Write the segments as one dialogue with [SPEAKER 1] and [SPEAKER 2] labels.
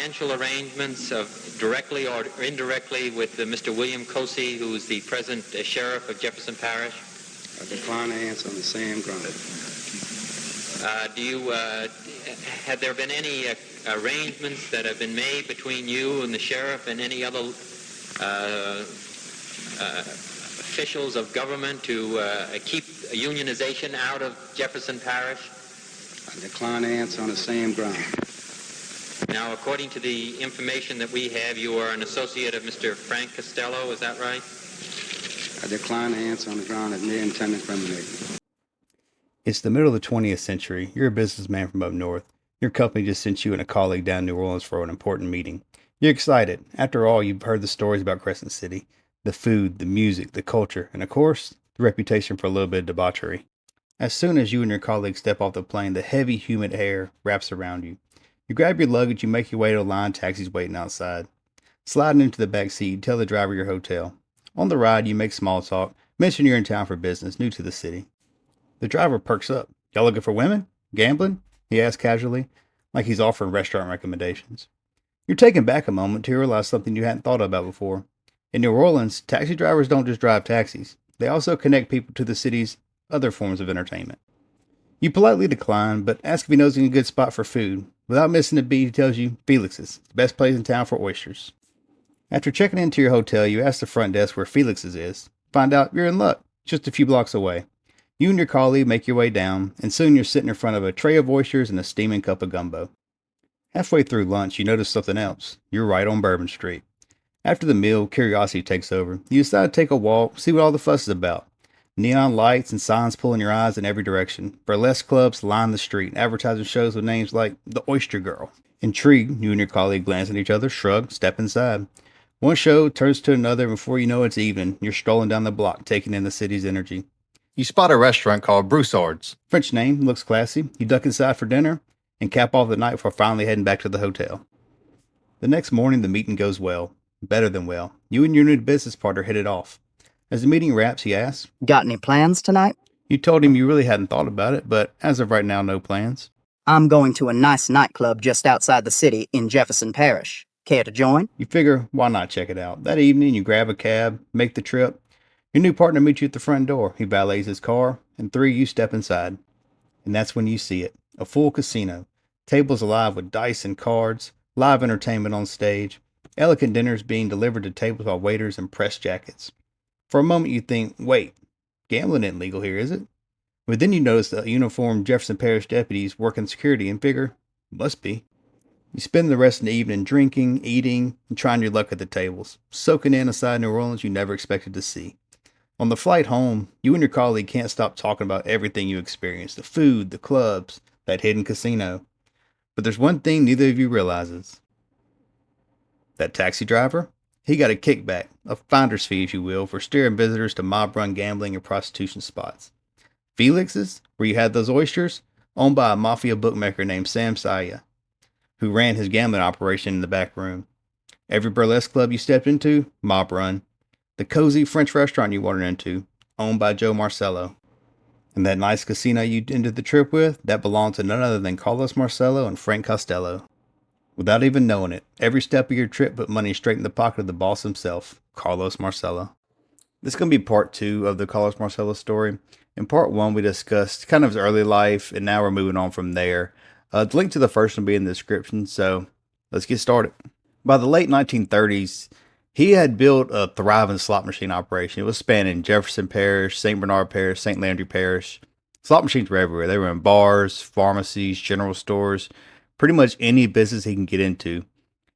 [SPEAKER 1] financial arrangements directly or indirectly with Mr. William Cosey, who is the present sheriff of Jefferson Parish?
[SPEAKER 2] I decline to answer on the same ground.
[SPEAKER 1] Have there been any arrangements that have been made between you and the sheriff and any other officials of government to keep unionization out of Jefferson Parish?
[SPEAKER 2] I decline to answer on the same ground.
[SPEAKER 1] Now, according to the information that we have, you are an associate of Mr. Frank Costello, is that right?
[SPEAKER 2] I decline to answer on the ground of mere intent incriminating.
[SPEAKER 3] It's the middle of the 20th century. You're a businessman from up north. Your company just sent you and a colleague down to New Orleans for an important meeting. You're excited. After all, you've heard the stories about Crescent City. The food, the music, the culture, and of course, the reputation for a little bit of debauchery. As soon as you and your colleague step off the plane, the heavy, humid air wraps around you. You grab your luggage, you make your way to a line of taxis waiting outside. Sliding into the back seat, you tell the driver your hotel. On the ride, you make small talk, mention you're in town for business, new to the city. The driver perks up. Y'all looking for women? Gambling? He asks casually, like he's offering restaurant recommendations. You're taken back a moment to realize something you hadn't thought about before. In New Orleans, taxi drivers don't just drive taxis. They also connect people to the city's other forms of entertainment. You politely decline, but ask if he knows a good spot for food. Without missing a beat, he tells you Felix's, the best place in town for oysters. After checking into your hotel, you ask the front desk where Felix's is. Find out you're in luck, just a few blocks away. You and your colleague make your way down, and soon you're sitting in front of a tray of oysters and a steaming cup of gumbo. Halfway through lunch, you notice something else. You're right on Bourbon Street. After the meal, curiosity takes over. You decide to take a walk, see what all the fuss is about. Neon lights and signs pulling your eyes in every direction. Burlesque clubs line the street, advertising shows with names like the Oyster Girl. Intrigued, you and your colleague glance at each other, shrug, step inside. One show turns to another, and before you know it's evening, you're strolling down the block, taking in the city's energy.
[SPEAKER 4] You spot a restaurant called Broussard's.
[SPEAKER 3] French name, looks classy. You duck inside for dinner, and cap off the night before finally heading back to the hotel. The next morning, the meeting goes well. Better than well. You and your new business partner hit it off. As the meeting wraps, he asks,
[SPEAKER 5] "Got any plans tonight?"
[SPEAKER 3] You told him you really hadn't thought about it, but as of right now, no plans.
[SPEAKER 5] "I'm going to a nice nightclub just outside the city in Jefferson Parish. Care to join?"
[SPEAKER 3] You figure, why not check it out? That evening, you grab a cab, make the trip. Your new partner meets you at the front door. He valets his car, and three, you step inside. And that's when you see it. A full casino. Tables alive with dice and cards. Live entertainment on stage. Elegant dinners being delivered to tables by waiters in press jackets. For a moment you think, wait, gambling isn't legal here, is it? But then you notice the uniformed Jefferson Parish deputies working security and figure, must be. You spend the rest of the evening drinking, eating, and trying your luck at the tables, soaking in a side of New Orleans you never expected to see. On the flight home, you and your colleague can't stop talking about everything you experienced, the food, the clubs, that hidden casino. But there's one thing neither of you realizes. That taxi driver? He got a kickback, a finder's fee if you will, for steering visitors to mob-run gambling and prostitution spots. Felix's, where you had those oysters, owned by a Mafia bookmaker named Sam Saya, who ran his gambling operation in the back room. Every burlesque club you stepped into, mob run. The cozy French restaurant you wandered into, owned by Joe Marcello. And that nice casino you ended the trip with, that belonged to none other than Carlos Marcello and Frank Costello. Without even knowing it, every step of your trip put money straight in the pocket of the boss himself, Carlos Marcello. This is going to be part 2 of the Carlos Marcello story. In part 1, we discussed kind of his early life, and now we're moving on from there. The link to the first one will be in the description, so let's get started. By the late 1930s, he had built a thriving slot machine operation. It was spanning Jefferson Parish, St. Bernard Parish, St. Landry Parish. Slot machines were everywhere. They were in bars, pharmacies, general stores, pretty much any business he can get into.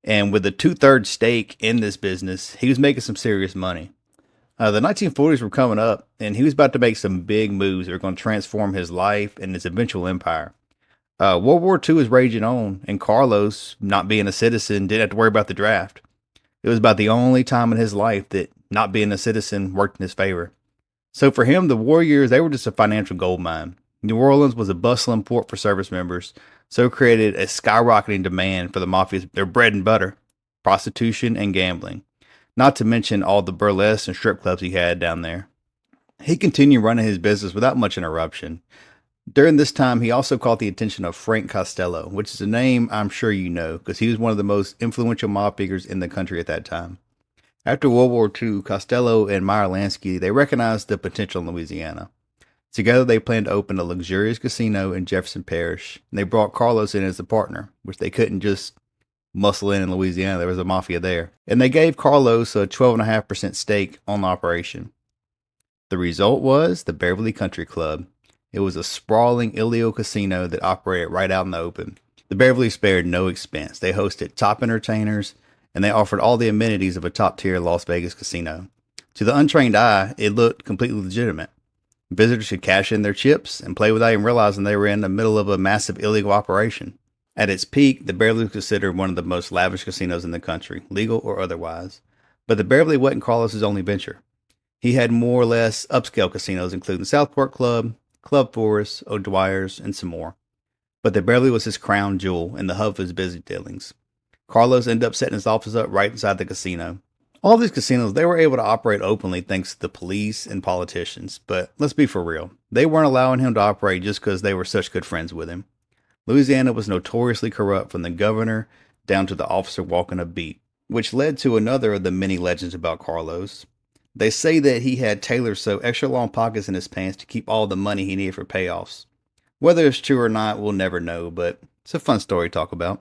[SPEAKER 3] And with a 2/3 stake in this business, he was making some serious money. The 1940s were coming up, and he was about to make some big moves that were going to transform his life and his eventual empire. World War II was raging on, and Carlos, not being a citizen, didn't have to worry about the draft. It was about the only time in his life that not being a citizen worked in his favor. So for him, the war years, they were just a financial gold mine. New Orleans was a bustling port for service members, so created a skyrocketing demand for the Mafia's their bread and butter, prostitution and gambling. Not to mention all the burlesque and strip clubs he had down there. He continued running his business without much interruption. During this time, he also caught the attention of Frank Costello, which is a name I'm sure you know because he was one of the most influential mob figures in the country at that time. After World War II, Costello and Meyer Lansky, they recognized the potential in Louisiana. Together, they planned to open a luxurious casino in Jefferson Parish, and they brought Carlos in as a partner, which they couldn't just muscle in Louisiana. There was a mafia there. And they gave Carlos a 12.5% stake on the operation. The result was the Beverly Country Club. It was a sprawling illegal casino that operated right out in the open. The Beverly spared no expense. They hosted top entertainers, and they offered all the amenities of a top-tier Las Vegas casino. To the untrained eye, it looked completely legitimate. Visitors could cash in their chips and play without even realizing they were in the middle of a massive illegal operation. At its peak, the Beverly was considered one of the most lavish casinos in the country, legal or otherwise. But the Beverly wasn't Carlos's only venture. He had more or less upscale casinos, including the Southport Club, Club Forest, O'Dwyer's, and some more. But the Beverly was his crown jewel and the hub of his busy dealings. Carlos ended up setting his office up right inside the casino. All these casinos, they were able to operate openly thanks to the police and politicians. But let's be for real. They weren't allowing him to operate just because they were such good friends with him. Louisiana was notoriously corrupt from the governor down to the officer walking a beat, which led to another of the many legends about Carlos. They say that he had tailors sew extra long pockets in his pants to keep all the money he needed for payoffs. Whether it's true or not, we'll never know, but it's a fun story to talk about.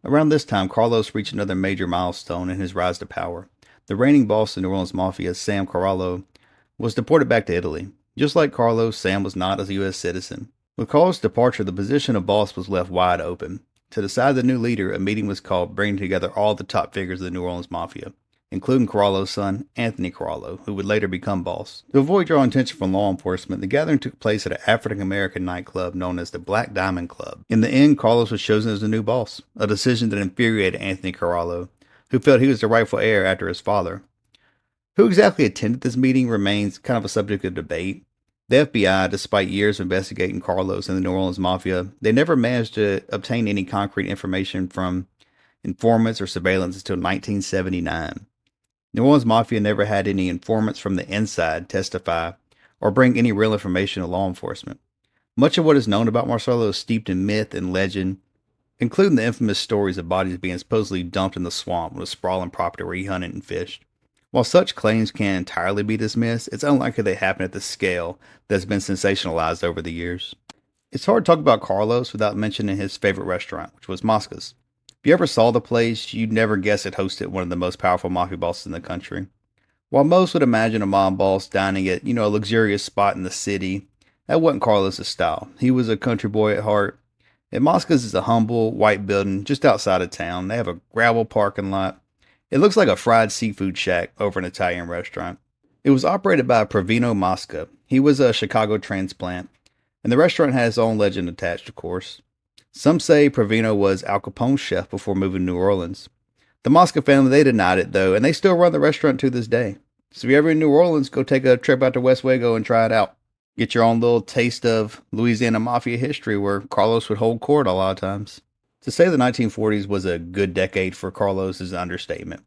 [SPEAKER 3] Around this time, Carlos reached another major milestone in his rise to power. The reigning boss of New Orleans Mafia, Sam Carallo, was deported back to Italy. Just like Carlos, Sam was not a U.S. citizen. With Carlos' departure, the position of boss was left wide open. To decide the new leader, a meeting was called bringing together all the top figures of the New Orleans Mafia, including Carallo's son, Anthony Carallo, who would later become boss. To avoid drawing attention from law enforcement, the gathering took place at an African-American nightclub known as the Black Diamond Club. In the end, Carlos was chosen as the new boss, a decision that infuriated Anthony Carallo, who felt he was the rightful heir after his father. Who exactly attended this meeting remains kind of a subject of debate. The FBI, despite years of investigating Carlos and the New Orleans Mafia, they never managed to obtain any concrete information from informants or surveillance until 1979. New Orleans Mafia never had any informants from the inside testify or bring any real information to law enforcement. Much of what is known about Marcello is steeped in myth and legend, including the infamous stories of bodies being supposedly dumped in the swamp on a sprawling property where he hunted and fished. While such claims can't entirely be dismissed, it's unlikely they happen at the scale that's been sensationalized over the years. It's hard to talk about Carlos without mentioning his favorite restaurant, which was Mosca's. If you ever saw the place, you'd never guess it hosted one of the most powerful mafia bosses in the country. While most would imagine a mob boss dining at, a luxurious spot in the city, that wasn't Carlos' style. He was a country boy at heart. And Mosca's is a humble, white building just outside of town. They have a gravel parking lot. It looks like a fried seafood shack over an Italian restaurant. It was operated by Provino Mosca. He was a Chicago transplant, and the restaurant had its own legend attached, of course. Some say Provino was Al Capone's chef before moving to New Orleans. The Mosca family, they denied it, though, and they still run the restaurant to this day. So if you're ever in New Orleans, go take a trip out to West Wago and try it out. Get your own little taste of Louisiana Mafia history where Carlos would hold court a lot of times. To say the 1940s was a good decade for Carlos is an understatement.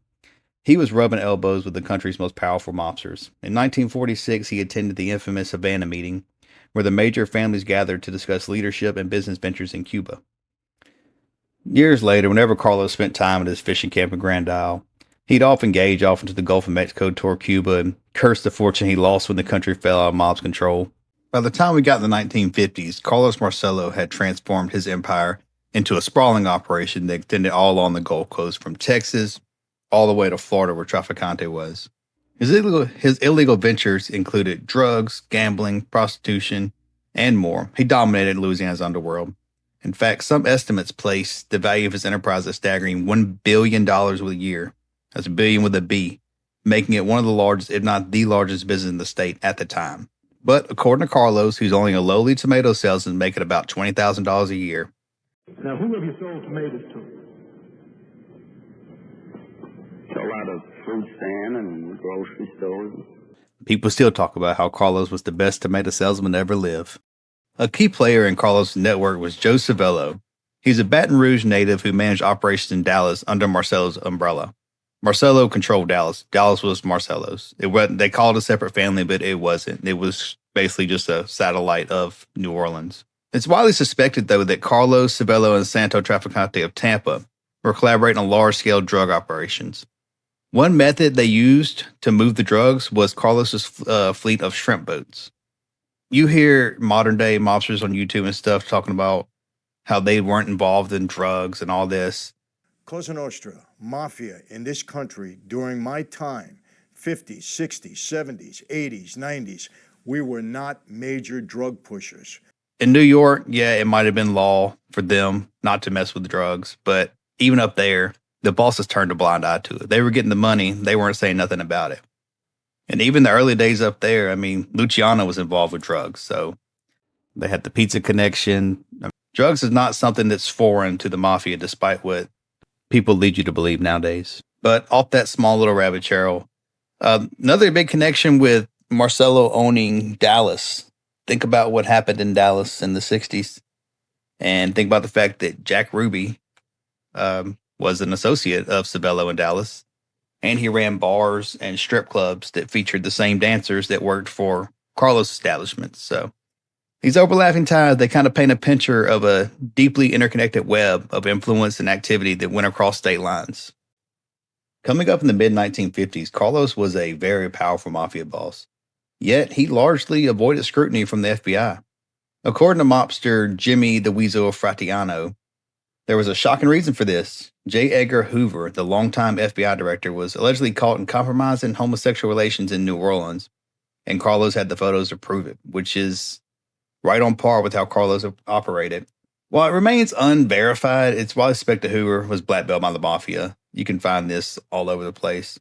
[SPEAKER 3] He was rubbing elbows with the country's most powerful mobsters. In 1946, he attended the infamous Havana meeting, where the major families gathered to discuss leadership and business ventures in Cuba. Years later, whenever Carlos spent time at his fishing camp in Grand Isle, he'd often gauge off into the Gulf of Mexico toward Cuba and curse the fortune he lost when the country fell out of mob's control. By the time we got in the 1950s, Carlos Marcello had transformed his empire into a sprawling operation that extended all along the Gulf Coast from Texas all the way to Florida where Traficante was. His illegal ventures included drugs, gambling, prostitution, and more. He dominated Louisiana's underworld. In fact, some estimates place the value of his enterprise at staggering $1 billion a year. That's a billion with a B, making it one of the largest, if not the largest business in the state at the time. But according to Carlos, who's only a lowly tomato salesman making about $20,000 a year.
[SPEAKER 6] Now, who have you sold tomatoes to?
[SPEAKER 2] A lot of fruit stand and grocery stores.
[SPEAKER 3] People still talk about how Carlos was the best tomato salesman to ever live. A key player in Carlos' network was Joe Savello. He's a Baton Rouge native who managed operations in Dallas under Marcello's umbrella. Marcello controlled Dallas. Dallas was Marcello's. They called it a separate family, but it wasn't. It was basically just a satellite of New Orleans. It's widely suspected, though, that Carlos, Sabello, and Santo Trafficante of Tampa were collaborating on large-scale drug operations. One method they used to move the drugs was Carlos's fleet of shrimp boats. You hear modern-day mobsters on YouTube and stuff talking about how they weren't involved in drugs and all this.
[SPEAKER 7] Cosa Nostra, Mafia in this country during my time, 50s, 60s, 70s, 80s, 90s, we were not major drug pushers.
[SPEAKER 3] In New York, yeah, it might have been law for them not to mess with drugs, but even up there, the bosses turned a blind eye to it. They were getting the money. They weren't saying nothing about it. And even the early days up there, I mean, Luciano was involved with drugs. So they had the pizza connection. Drugs is not something that's foreign to the mafia, despite what people lead you to believe nowadays. But off that small little rabbit trail, another big connection with Marcello owning Dallas. Think about what happened in Dallas in the 60s. And think about the fact that Jack Ruby was an associate of Sabello in Dallas. And he ran bars and strip clubs that featured the same dancers that worked for Carlos' establishments. So these overlapping ties, they kind of paint a picture of a deeply interconnected web of influence and activity that went across state lines. Coming up in the mid-1950s, Carlos was a very powerful mafia boss. Yet he largely avoided scrutiny from the FBI. According to mobster Jimmy the Weasel Fratiano, there was a shocking reason for this. J. Edgar Hoover, the longtime FBI director, was allegedly caught in compromising homosexual relations in New Orleans, and Carlos had the photos to prove it, which is right on par with how Carlos operated. While it remains unverified, it's widely suspected Hoover was black belt by the Mafia. You can find this all over the place.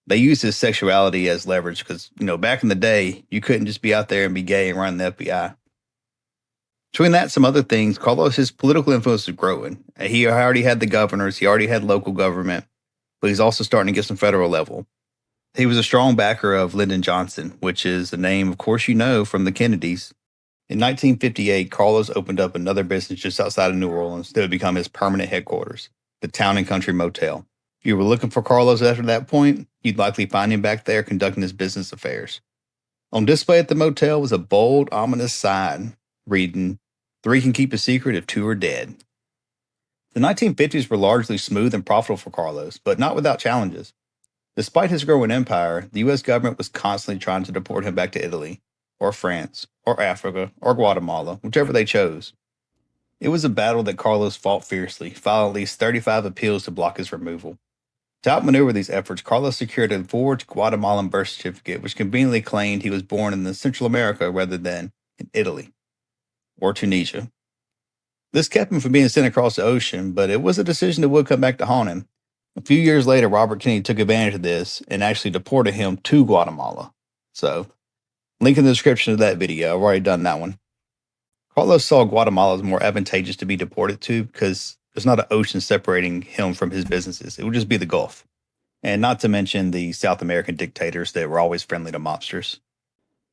[SPEAKER 3] They used his sexuality as leverage because, back in the day, you couldn't just be out there and be gay and run the FBI. Between that and some other things, Carlos, his political influence was growing. He already had the governors, he already had local government, but he's also starting to get some federal level. He was a strong backer of Lyndon Johnson, which is a name, of course, from the Kennedys. In 1958, Carlos opened up another business just outside of New Orleans that would become his permanent headquarters, the Town and Country Motel. If you were looking for Carlos after that point, you'd likely find him back there conducting his business affairs. On display at the motel was a bold, ominous sign reading, "3 can keep a secret if 2 are dead." The 1950s were largely smooth and profitable for Carlos, but not without challenges. Despite his growing empire, the U.S. government was constantly trying to deport him back to Italy, or France, or Africa, or Guatemala, whichever they chose. It was a battle that Carlos fought fiercely, filing at least 35 appeals to block his removal. To outmaneuver these efforts, Carlos secured a forged Guatemalan birth certificate, which conveniently claimed he was born in Central America rather than in Italy or Tunisia. This kept him from being sent across the ocean, but it was a decision that would come back to haunt him. A few years later, Robert Kennedy took advantage of this and actually deported him to Guatemala. So, link in the description of that video. I've already done that one. Carlos saw Guatemala as more advantageous to be deported to because there's not an ocean separating him from his businesses. It would just be the Gulf. And not to mention the South American dictators that were always friendly to mobsters.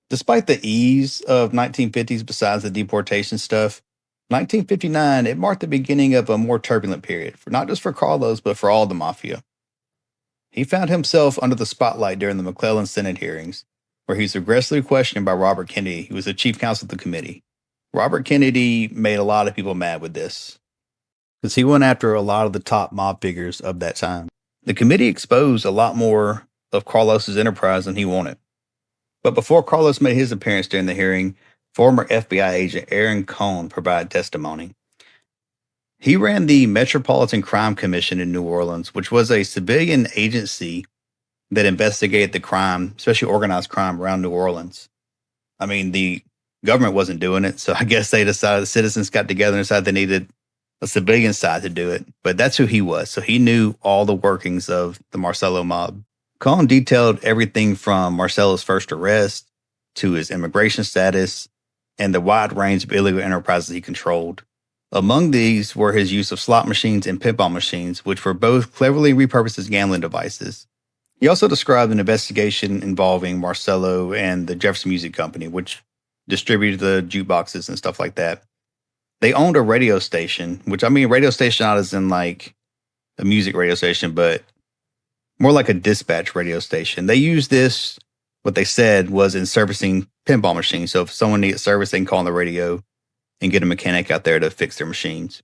[SPEAKER 3] Despite the ease of 1950s besides the deportation stuff, 1959, it marked the beginning of a more turbulent period, not just for Carlos, but for all the Mafia. He found himself under the spotlight during the McClellan Senate hearings, where he was aggressively questioned by Robert Kennedy, who was the chief counsel of the committee. Robert Kennedy made a lot of people mad with this, because he went after a lot of the top mob figures of that time. The committee exposed a lot more of Carlos's enterprise than he wanted. But before Carlos made his appearance during the hearing, former FBI agent Aaron Cohn provided testimony. He ran the Metropolitan Crime Commission in New Orleans, which was a civilian agency that investigated the crime, especially organized crime around New Orleans. I mean, the government wasn't doing it, so I guess they decided, the citizens got together and decided they needed a civilian side to do it. But that's who he was, so he knew all the workings of the Marcello mob. Cohn detailed everything from Marcello's first arrest to his immigration status and the wide range of illegal enterprises he controlled. Among these were his use of slot machines and pinball machines, which were both cleverly repurposed as gambling devices. He also described an investigation involving Marcello and the Jefferson Music Company, which distributed the jukeboxes and stuff like that. They owned a radio station, which, I mean, radio station not as in like a music radio station, but more like a dispatch radio station. They used this what they said was in servicing pinball machines. So if someone needs service, they can call on the radio and get a mechanic out there to fix their machines.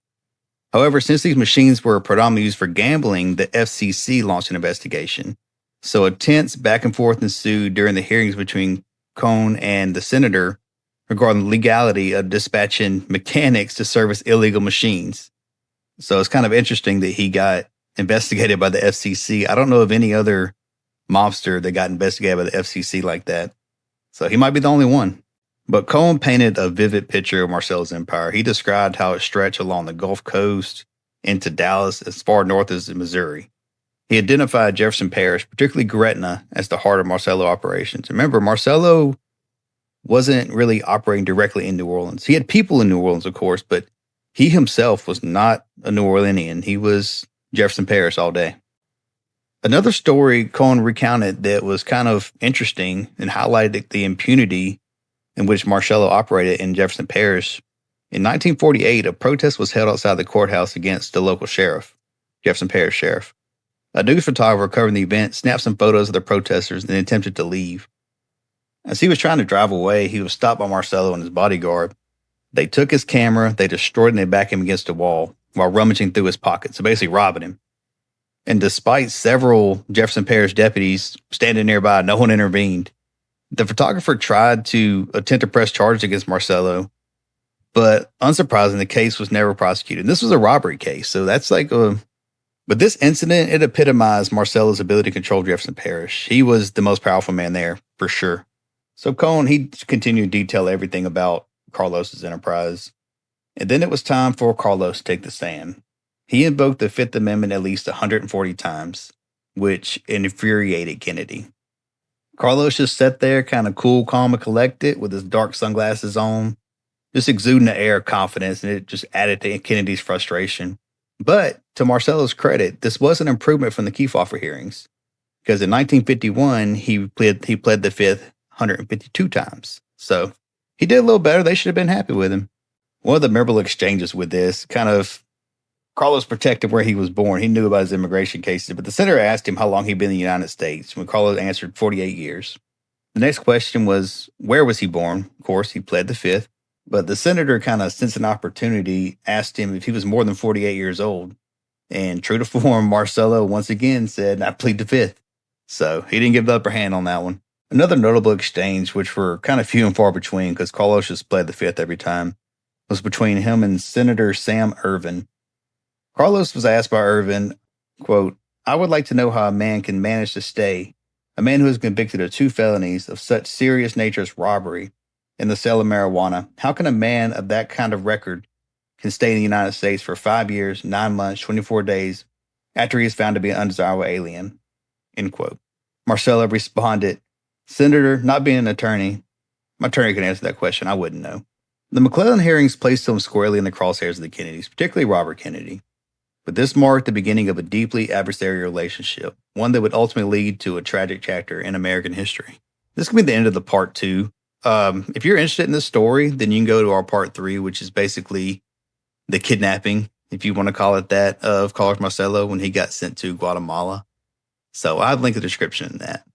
[SPEAKER 3] However, since these machines were predominantly used for gambling, the FCC launched an investigation. So a tense back and forth ensued during the hearings between Cohn and the senator regarding the legality of dispatching mechanics to service illegal machines. So it's kind of interesting that he got investigated by the FCC. I don't know of any other mobster that got investigated by the FCC like that. So he might be the only one. But Cohn painted a vivid picture of Marcello's empire. He described how it stretched along the Gulf Coast into Dallas as far north as Missouri. He identified Jefferson Parish, particularly Gretna, as the heart of Marcello operations. Remember, Marcello wasn't really operating directly in New Orleans. He had people in New Orleans, of course, but he himself was not a New Orleanian. He was Jefferson Parish all day. Another story Cohn recounted that was kind of interesting and highlighted the impunity in which Marcello operated in Jefferson Parish. In 1948, a protest was held outside the courthouse against the local sheriff, Jefferson Parish sheriff. A news photographer covering the event snapped some photos of the protesters and attempted to leave. As he was trying to drive away, he was stopped by Marcello and his bodyguard. They took his camera, they destroyed it, and they backed him against a wall while rummaging through his pockets, so basically robbing him. And despite several Jefferson Parish deputies standing nearby, no one intervened. The photographer tried to attempt to press charges against Marcello, but unsurprisingly, the case was never prosecuted. And this was a robbery case, so that's like a... But this incident, it epitomized Marcello's ability to control Jefferson Parish. He was the most powerful man there, for sure. So Cohn, he continued to detail everything about Carlos's enterprise. And then it was time for Carlos to take the stand. He invoked the Fifth Amendment at least 140 times, which infuriated Kennedy. Carlos just sat there kind of cool, calm, and collected with his dark sunglasses on, just exuding an air of confidence, and it just added to Kennedy's frustration. But to Marcello's credit, this was an improvement from the Kefauver hearings, because in 1951, he pled the Fifth 152 times. So he did a little better. They should have been happy with him. One of the memorable exchanges with this kind of Carlos protected where he was born. He knew about his immigration cases, but the senator asked him how long he'd been in the United States, when Carlos answered 48 years. The next question was, where was he born? Of course, he pled the Fifth, but the senator kind of sensed an opportunity, asked him if he was more than 48 years old. And true to form, Marcello once again said, I plead the Fifth. So he didn't give the upper hand on that one. Another notable exchange, which were kind of few and far between because Carlos just pled the Fifth every time, was between him and Senator Sam Ervin. Carlos was asked by Ervin, quote, I would like to know how a man can manage to stay, a man who is convicted of 2 felonies of such serious nature as robbery and the sale of marijuana. How can a man of that kind of record can stay in the United States for 5 years, 9 months, 24 days after he is found to be an undesirable alien? End quote. Marcello responded, Senator, not being an attorney, my attorney can answer that question. I wouldn't know. The McClellan hearings placed him squarely in the crosshairs of the Kennedys, particularly Robert Kennedy. But this marked the beginning of a deeply adversarial relationship, one that would ultimately lead to a tragic chapter in American history. This could be the end of the part 2. If you're interested in this story, then you can go to our part 3, which is basically the kidnapping, if you want to call it that, of Carlos Marcello when he got sent to Guatemala. So I'll link the description in that.